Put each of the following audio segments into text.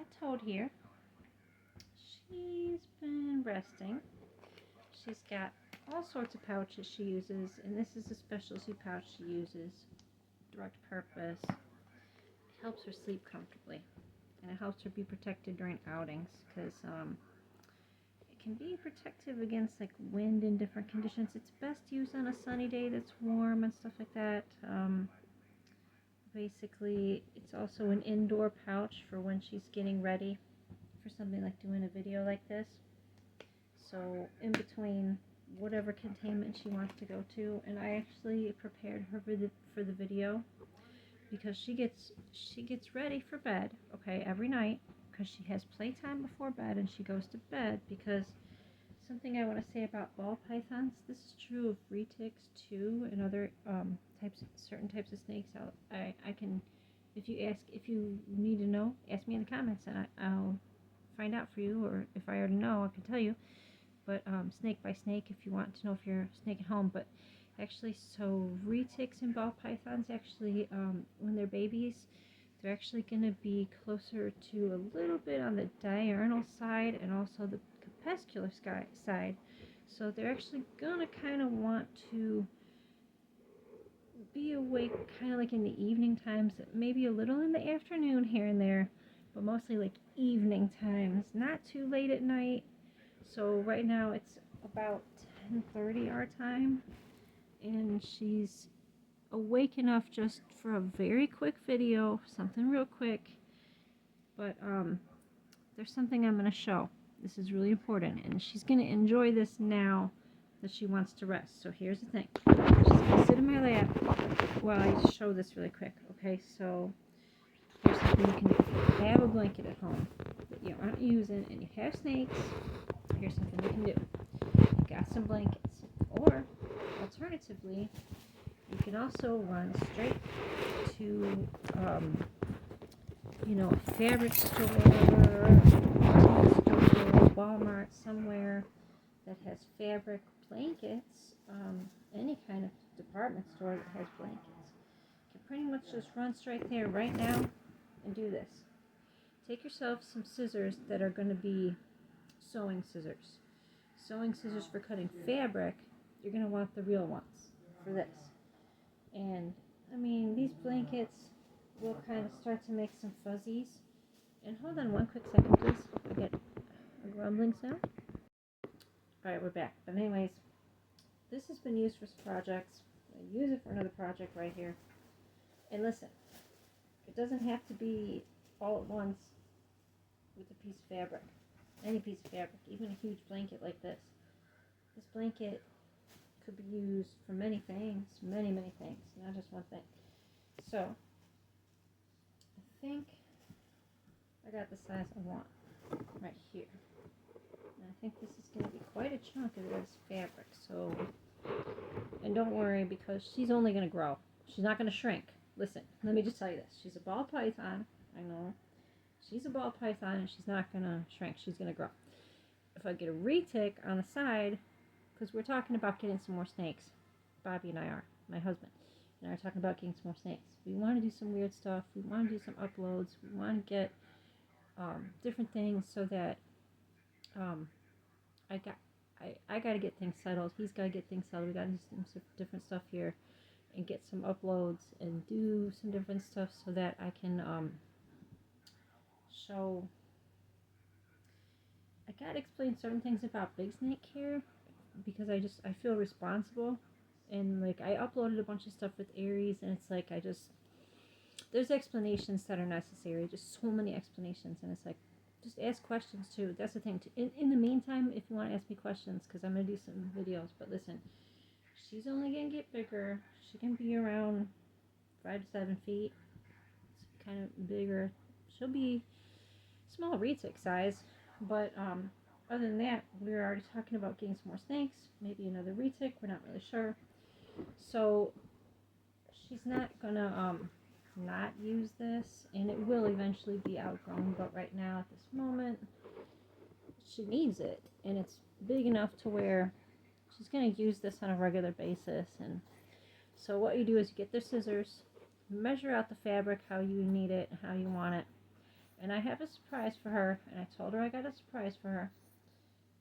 got Toad here. She's been resting. She's got all sorts of pouches she uses, and this is a specialty pouch she uses. Direct purpose. It helps her sleep comfortably, and it helps her be protected during outings, because it can be protective against like wind and different conditions. It's best used on a sunny day that's warm and stuff like that. Basically, it's also an indoor pouch for when she's getting ready for something like doing a video like this. So in between whatever containment she wants to go to, and I actually prepared her for the video because she gets ready for bed, okay, every night, because she has playtime before bed and she goes to bed. Because something I want to say about ball pythons, this is true of retics too, and other certain types of snakes. I can, if you need to know, ask me in the comments, and I'll find out for you, or if I already know, I can tell you. But snake by snake, if you want to know if you're a snake at home. But actually, so retics and ball pythons, actually, when they're babies, they're actually going to be closer to a little bit on the diurnal side and also the crepuscular side. So they're actually going to kind of want to be awake kind of like in the evening times, maybe a little in the afternoon here and there, but mostly like evening times, not too late at night. So right now it's about 10:30 our time, and she's awake enough just for a very quick video, something real quick. But there's something I'm going to show. This is really important, and she's going to enjoy this now that she wants to rest. So here's the thing. She's going to sit in my lap while I show this really quick. Okay, so here's something you can do. If you have a blanket at home that you aren't using and you have snakes, here's something you can do. You got some blankets, or alternatively, you can also run straight to a fabric store, Walmart, somewhere that has fabric blankets, any kind of department store that has blankets. You can pretty much just run straight there right now and do this. Take yourself some scissors that are going to be sewing scissors. Sewing scissors for cutting fabric, you're going to want the real ones for this. And, I mean, these blankets will kind of start to make some fuzzies. And hold on one quick second, please. I get a grumbling sound. Alright, we're back. But anyways, this has been used for projects. I use it for another project right here. And listen, it doesn't have to be all at once with a piece of fabric. Any piece of fabric, even a huge blanket like this. This blanket could be used for many things, many things, not just one thing. So, I think I got the size I want right here. And I think this is going to be quite a chunk of this fabric. So, and don't worry, because she's only going to grow. She's not going to shrink. Listen, let me just tell you this. She's a ball python. I know. She's a ball python, and she's not going to shrink. She's going to grow. If I get a retic on the side, because we're talking about getting some more snakes. Bobby and I are. My husband and I are talking about getting some more snakes. We want to do some weird stuff. We want to do some uploads. We want to get different things so that I got to get things settled. He's got to get things settled. We got to do some different stuff here and get some uploads and do some different stuff so that I can show. I got to explain certain things about Big Snake here because I feel responsible. And like I uploaded a bunch of stuff with Aries, and it's like there's explanations that are necessary, just so many explanations, and it's like just ask questions too. That's the thing too. In the meantime, if you want to ask me questions, because I'm gonna do some videos, but listen, she's only gonna get bigger. She can be around 5 to 7 feet. It's kind of bigger. She'll be small retic size, but other than that, we were already talking about getting some more snakes, maybe another retic. We're not really sure. So she's not gonna not use this, and it will eventually be outgrown, but right now at this moment she needs it, and it's big enough to where she's gonna use this on a regular basis. And so what you do is you get the scissors, measure out the fabric how you need it, how you want it, And I have a surprise for her, and I told her I got a surprise for her,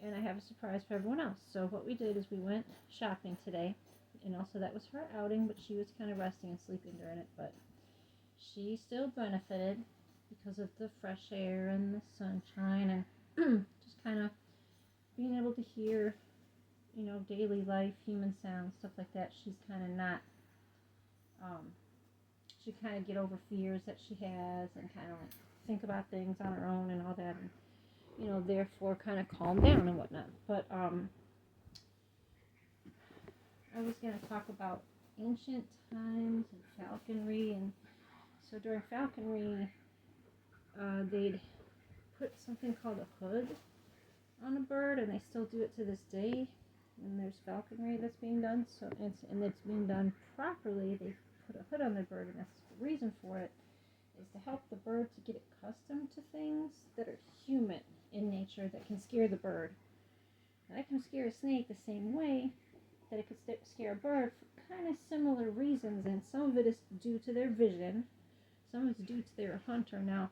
and I have a surprise for everyone else. So what we did is we went shopping today, and also that was her outing, but she was kind of resting and sleeping during it, but she still benefited because of the fresh air and the sunshine and just kind of being able to hear, you know, daily life, human sounds, stuff like that. She's kind of not, she kind of get over fears that she has and kind of like think about things on her own and all that, and you know, therefore kind of calm down and whatnot. But I was going to talk about ancient times and falconry, and so during falconry, they'd put something called a hood on a bird, and they still do it to this day. And there's falconry that's being done, so it's being done properly. They put a hood on the bird, and that's the reason for it is to help the bird to get accustomed to things that are human in nature that can scare the bird. And that can scare a snake the same way that it could scare a bird for kind of similar reasons, and some of it is due to their vision, some of it's due to their hunter. Now,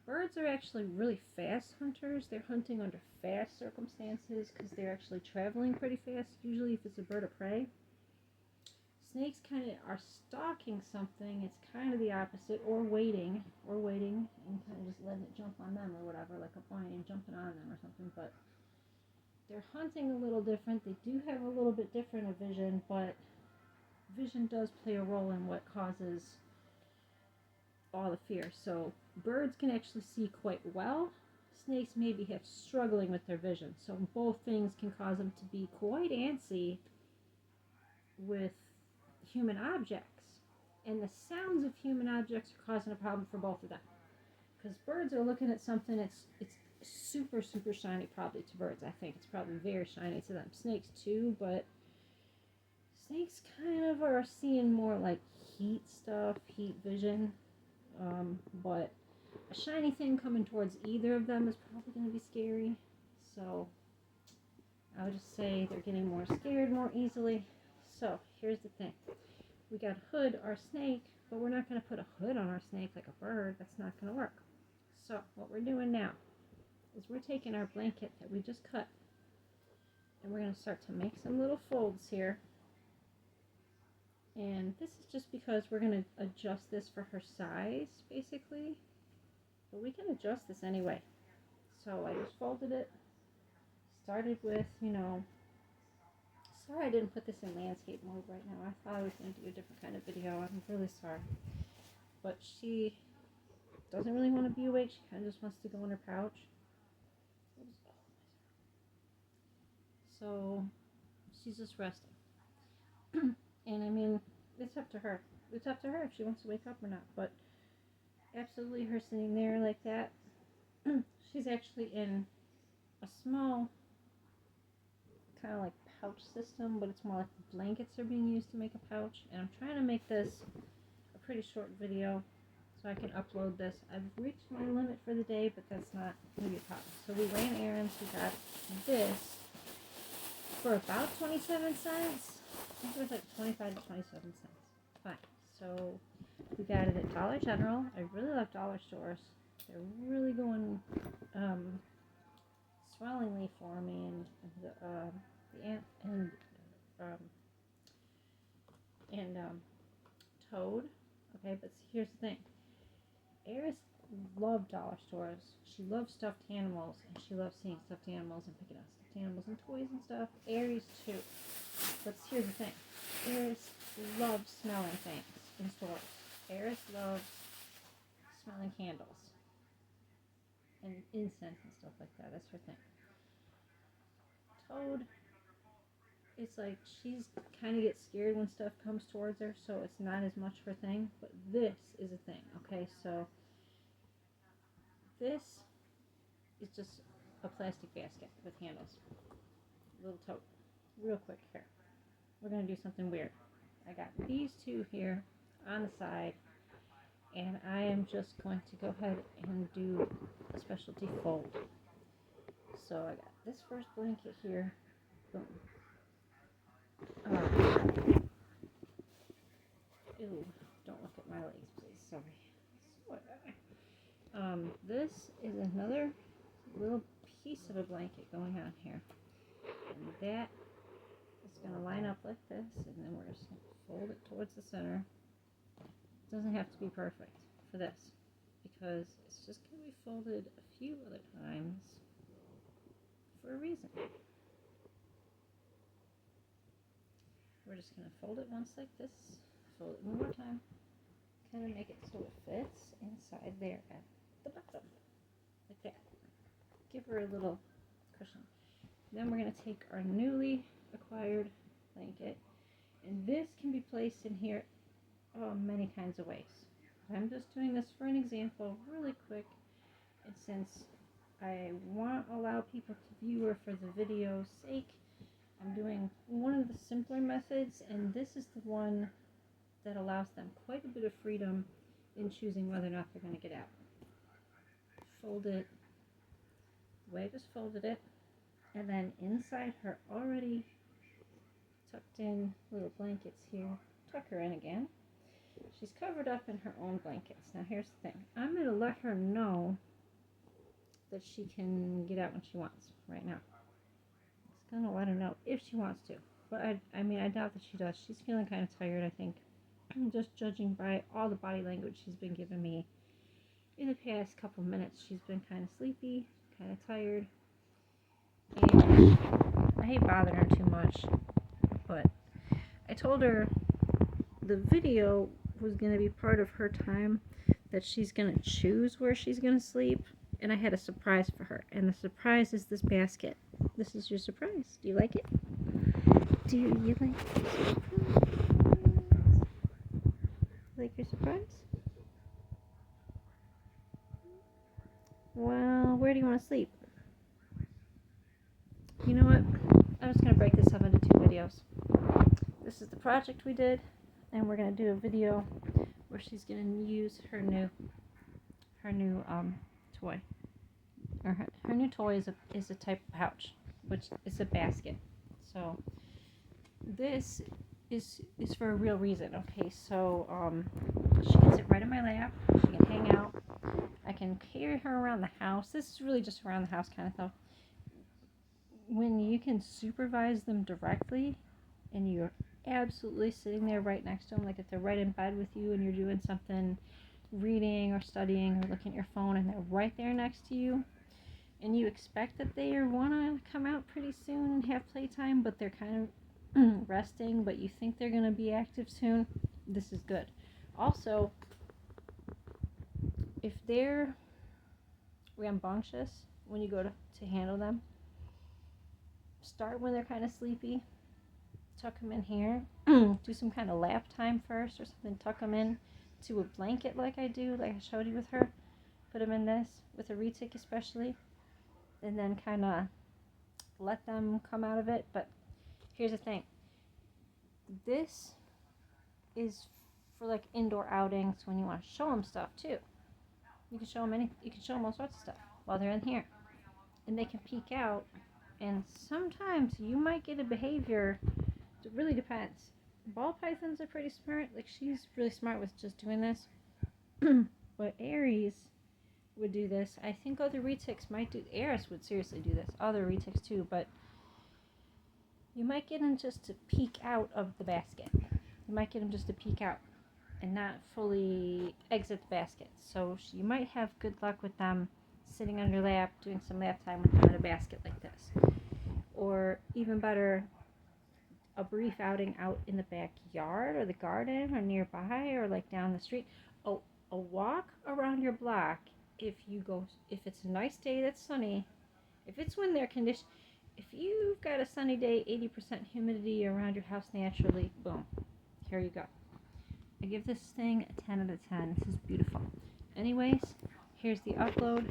birds are actually really fast hunters. They're hunting under fast circumstances because they're actually traveling pretty fast, usually if it's a bird of prey. Snakes kind of are stalking something. It's kind of the opposite, or waiting and kind of just letting it jump on them or whatever, like a lion jumping on them or something. But they're hunting a little different. They do have a little bit different of vision, but vision does play a role in what causes all the fear. So birds can actually see quite well. Snakes maybe have struggling with their vision. So both things can cause them to be quite antsy with human objects. And the sounds of human objects are causing a problem for both of them. Because birds are looking at something, it's super, super shiny probably to birds. I think it's probably very shiny to them. Snakes too, but snakes kind of are seeing more like heat stuff, heat vision. But a shiny thing coming towards either of them is probably going to be scary. So I would just say they're getting more scared more easily. So here's the thing. We got a hood, our snake, but we're not going to put a hood on our snake like a bird. That's not going to work. So what we're doing now is we're taking our blanket that we just cut, and we're going to start to make some little folds here. And this is just because we're going to adjust this for her size, basically. But we can adjust this anyway. So I just folded it. Started with, you know, sorry I didn't put this in landscape mode right now. I thought I was going to do a different kind of video. I'm really sorry. But she doesn't really want to be awake. She kind of just wants to go in her pouch. So she's just resting. And I mean, it's up to her. It's up to her if she wants to wake up or not. But absolutely, her sitting there like that. She's actually in a small kind of like pouch system, but it's more like the blankets are being used to make a pouch. And I'm trying to make this a pretty short video so I can upload this. I've reached my limit for the day, but that's not going to be a problem. So we ran errands. We got this for about 27 cents. I think it was like 25 to 27 cents. Fine. So we got it at Dollar General. I really love dollar stores. They're really going swellingly for me, and Toad. Okay, but here's the thing. Eris loved dollar stores. She loves stuffed animals, and she loves seeing stuffed animals and picking out stuffed animals and toys and stuff. Aries too. But here's the thing. Eris loves smelling things in stores. Eris loves smelling candles and incense and stuff like that. That's her thing. Toad, it's like she's kind of gets scared when stuff comes towards her, so it's not as much her thing. But this is a thing, okay? So this is just a plastic basket with handles. Little tote. Real quick here. We're going to do something weird. I got these two here on the side, and I am just going to go ahead and do a specialty fold. So I got this first blanket here. Boom. Ew, don't look at my legs, please. Sorry. This is another little piece of a blanket going on here. And that is going to line up like this, and then we're just going to fold it towards the center. It doesn't have to be perfect for this, because it's just going to be folded a few other times for a reason. We're just going to fold it once like this, fold it one more time, kind of make it so it fits inside there at the bottom, like that. Give her a little cushion. Then we're going to take our newly acquired blanket, and this can be placed in here many kinds of ways. I'm just doing this for an example really quick, and since I want to allow people to view her for the video's sake, I'm doing one of the simpler methods, and this is the one that allows them quite a bit of freedom in choosing whether or not they're going to get out. Fold it the way I just folded it, and then inside her already tucked in little blankets here, tuck her in again. She's covered up in her own blankets. Now here's the thing. I'm going to let her know that she can get out when she wants right now. Just going to let her know if she wants to. But I mean, I doubt that she does. She's feeling kind of tired, I think. Just judging by all the body language she's been giving me in the past couple minutes. She's been kind of sleepy, kind of tired. And I hate bothering her too much. But I told her the video was going to be part of her time, that she's going to choose where she's going to sleep. And I had a surprise for her. And the surprise is this basket. This is your surprise. Do you like it? Do you like the surprise? Like your surprise? Well, where do you want to sleep? You know what? I'm just going to break this up into 2 videos. This is the project we did, and we're going to do a video where she's going to use her new toy. Or her new toy is a type of pouch, which is a basket. So this is for a real reason. Okay, so she can sit right in my lap. She can hang out. I can carry her around the house. This is really just around the house kind of stuff. When you can supervise them directly, and you're absolutely sitting there right next to them, like if they're right in bed with you and you're doing something, reading or studying or looking at your phone, and they're right there next to you, and you expect that they want to come out pretty soon and have playtime, but they're kind of resting, but you think they're going to be active soon, this is good. Also, if they're rambunctious when you go to handle them, start when they're kind of sleepy, tuck them in here, do some kind of lap time first or something, tuck them in to a blanket like I do, like I showed you with her, put them in this, with a retic especially, and then kind of let them come out of it. But here's the thing, this is for like indoor outings when you want to show them stuff too. You can show them all sorts of stuff while they're in here, and they can peek out, and sometimes you might get a behavior. It really depends. Ball pythons are pretty smart. Like, she's really smart with just doing this. But Aries would do this. I think other retics might do. Aries would seriously do this. Other retics too. But you might get them just to peek out of the basket. You might get them just to peek out and not fully exit the basket. So you might have good luck with them sitting on your lap, doing some lap time with them in a basket like this. Or even better, a brief outing out in the backyard or the garden or nearby or like down the street. Oh, a walk around your block if it's a nice day that's sunny, if it's when they're conditioned, if you've got a sunny day, 80% humidity around your house naturally, boom, here you go. I give this thing a 10 out of 10. This is beautiful. Anyways, here's the upload,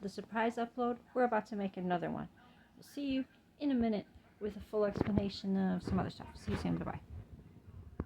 the surprise upload. We're about to make another one. We'll see you in a minute with a full explanation of some other stuff. See you soon. Bye-bye.